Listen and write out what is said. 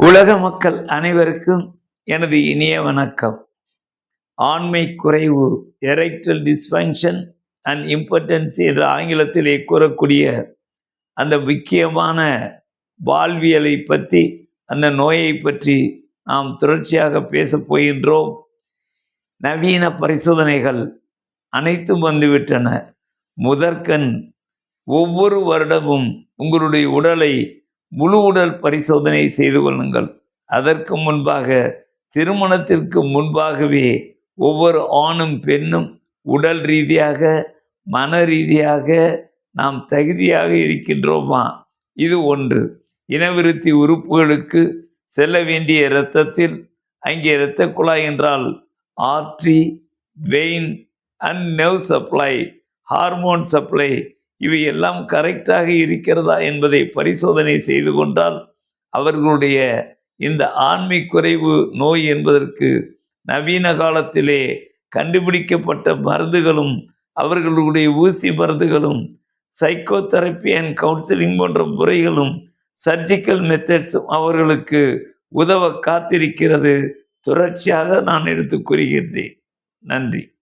உலக மக்கள் அனைவருக்கும் எனது இனிய வணக்கம். ஆண்மை குறைவு, எரெக்டல் டிஸ்ஃபங்க்ஷன் அண்ட் இம்பர்டன்சி என்ற ஆங்கிலத்திலே கூறக்கூடிய அந்த முக்கியமான வாழ்வியலை பற்றி, அந்த நோயை பற்றி நாம் தொடர்ச்சியாக பேசப் போகின்றோம். நவீன பரிசோதனைகள் அனைத்தும் வந்துவிட்டன. முதற்கண் ஒவ்வொரு வருடமும் உங்களுடைய உடலை முழு உடல் பரிசோதனை செய்து கொள்ளுங்கள். அதற்கு முன்பாக, திருமணத்திற்கு முன்பாகவே ஒவ்வொரு ஆணும் பெண்ணும் உடல் ரீதியாக, மன ரீதியாக நாம் தகுதியாக இருக்கின்றோமா, இது ஒன்று. இனவிருத்தி உறுப்புகளுக்கு செல்ல வேண்டிய இரத்தத்தில், அங்கே இரத்த குழாய் என்றால் artery, vein and nerve supply, hormone supply, இவை எல்லாம் கரெக்டாக இருக்கிறதா என்பதை பரிசோதனை செய்து கொண்டால் அவர்களுடைய இந்த ஆண்மை குறைவு நோய் என்பதற்கு நவீன காலத்திலே கண்டுபிடிக்கப்பட்ட மருந்துகளும் அவர்களுடைய ஊசி மருந்துகளும் சைக்கோதெரப்பி அண்ட் கவுன்சிலிங் போன்ற முறைகளும் சர்ஜிக்கல் மெத்தட்ஸும் அவர்களுக்கு உதவ காத்திருக்கிறது. தொடர்ச்சியாக நான் எடுத்து கூறுகின்றேன். நன்றி.